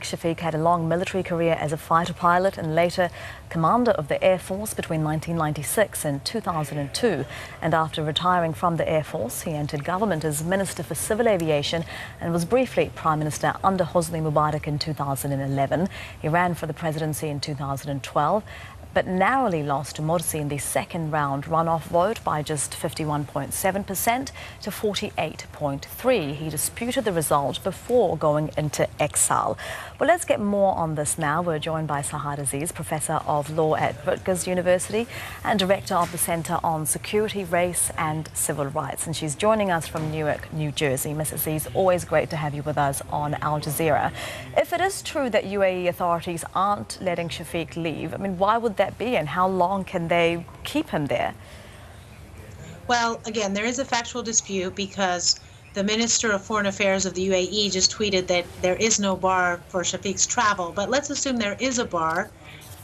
Shafiq had a long military career as a fighter pilot and later commander of the Air Force between 1996 and 2002. And after retiring from the Air Force, he entered government as Minister for Civil Aviation and was briefly Prime Minister under Hosni Mubarak in 2011. He ran for the presidency in 2012, but narrowly lost to Morsi in the second round runoff vote by just 51.7% to 48.3%. He disputed the result before going into exile. Well, let's get more on this now. We're joined by Sahar Aziz, Professor of Law at Rutgers University and Director of the Center on Security, Race and Civil Rights. And she's joining us from Newark, New Jersey. Ms. Aziz, always great to have you with us on Al Jazeera. If it is true that UAE authorities aren't letting Shafiq leave, I mean, why would that be, and how long can they keep him there? Well, again, there is a factual dispute because the Minister of Foreign Affairs of the UAE just tweeted that there is no bar for Shafiq's travel. But let's assume there is a bar.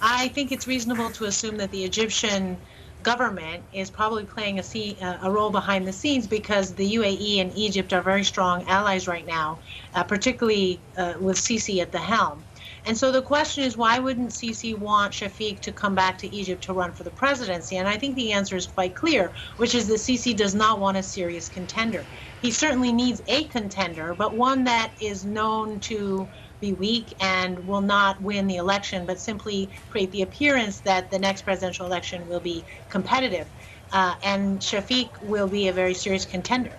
I think it's reasonable to assume that the Egyptian government is probably playing a role behind the scenes because the UAE and Egypt are very strong allies right now, particularly with Sisi at the helm. And so the question is, why wouldn't Sisi want Shafiq to come back to Egypt to run for the presidency? And I think the answer is quite clear, which is that Sisi does not want a serious contender. He certainly needs a contender, but one that is known to be weak and will not win the election, but simply create the appearance that the next presidential election will be competitive. And Shafiq will be a very serious contender.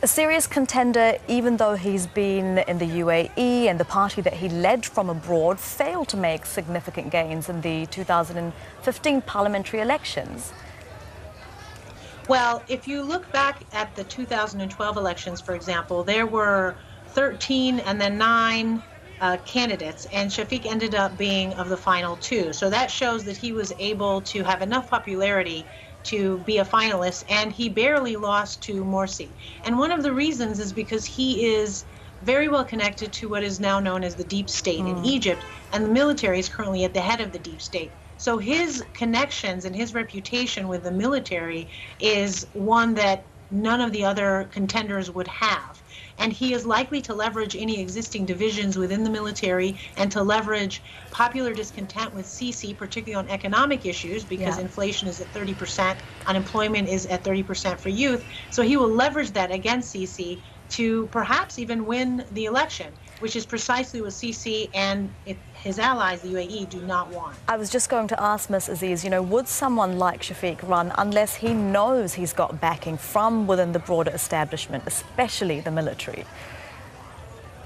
A serious contender, even though he's been in the UAE and the party that he led from abroad failed to make significant gains in the 2015 parliamentary elections. Well, if you look back at the 2012 elections, for example, there were 13 and then 9 candidates, and Shafiq ended up being of the final 2. So that shows that he was able to have enough popularity to be a finalist, and he barely lost to Morsi. And one of the reasons is because he is very well connected to what is now known as the deep state in Egypt, and the military is currently at the head of the deep state. So his connections and his reputation with the military is one that none of the other contenders would have. And he is likely to leverage any existing divisions within the military and to leverage popular discontent with Sisi, particularly on economic issues, because inflation is at 30%, unemployment is at 30% for youth. So he will leverage that against Sisi to perhaps even win the election, which is precisely what Sisi and his allies, the UAE, do not want. I was just going to ask Ms. Aziz, would someone like Shafiq run unless he knows he's got backing from within the broader establishment, especially the military?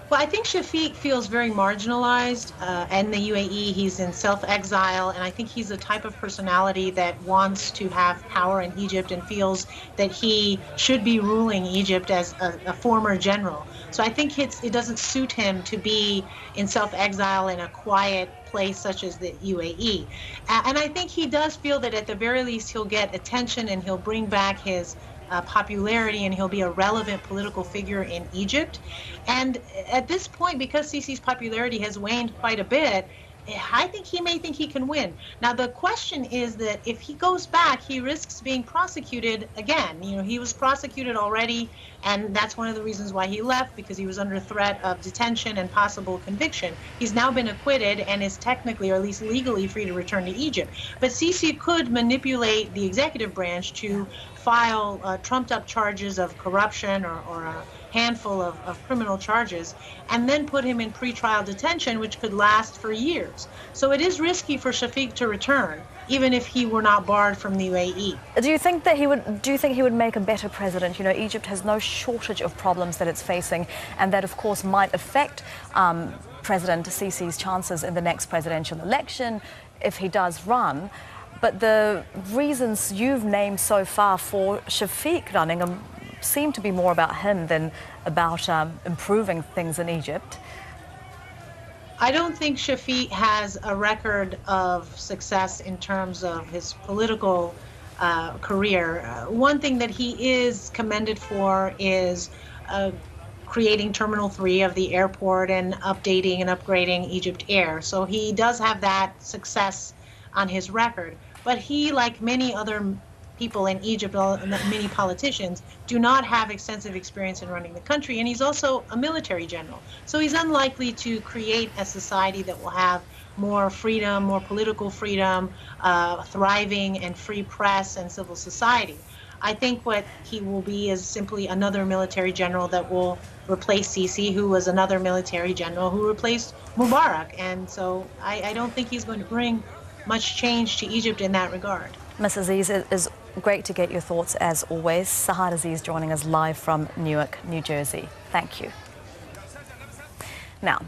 Well, I think Shafiq feels very marginalized in the UAE. He's in self-exile, and I think he's the type of personality that wants to have power in Egypt and feels that he should be ruling Egypt as a former general. So I think it doesn't suit him to be in self-exile in a quiet place such as the UAE. And I think he does feel that at the very least he'll get attention and he'll bring back his popularity, and he'll be a relevant political figure in Egypt. And at this point, because Sisi's popularity has waned quite a bit, I think he may think he can win. Now, the question is that if he goes back, he risks being prosecuted again. He was prosecuted already, and that's one of the reasons why he left, because he was under threat of detention and possible conviction. He's now been acquitted and is technically, or at least legally, free to return to Egypt. But Sisi could manipulate the executive branch to file trumped-up charges of corruption or a handful of criminal charges, and then put him in pretrial detention, which could last for years. So it is risky for Shafiq to return, even if he were not barred from the UAE. Do you think that he would make a better president? Egypt has no shortage of problems that it's facing, and that, of course, might affect President Sisi's chances in the next presidential election if he does run. But the reasons you've named so far for Shafiq running seem to be more about him than about improving things in Egypt. I don't think Shafiq has a record of success in terms of his political career. One thing that he is commended for is creating Terminal 3 of the airport and updating and upgrading Egypt Air. So he does have that success on his record. But he, like many other people in Egypt, many politicians, do not have extensive experience in running the country. And he's also a military general. So he's unlikely to create a society that will have more freedom, more political freedom, thriving and free press and civil society. I think what he will be is simply another military general that will replace Sisi, who was another military general who replaced Mubarak. And so I don't think he's going to bring much change to Egypt in that regard. Ms. Aziz, it is great to get your thoughts as always. Sahar Aziz joining us live from Newark, New Jersey. Thank you. Now,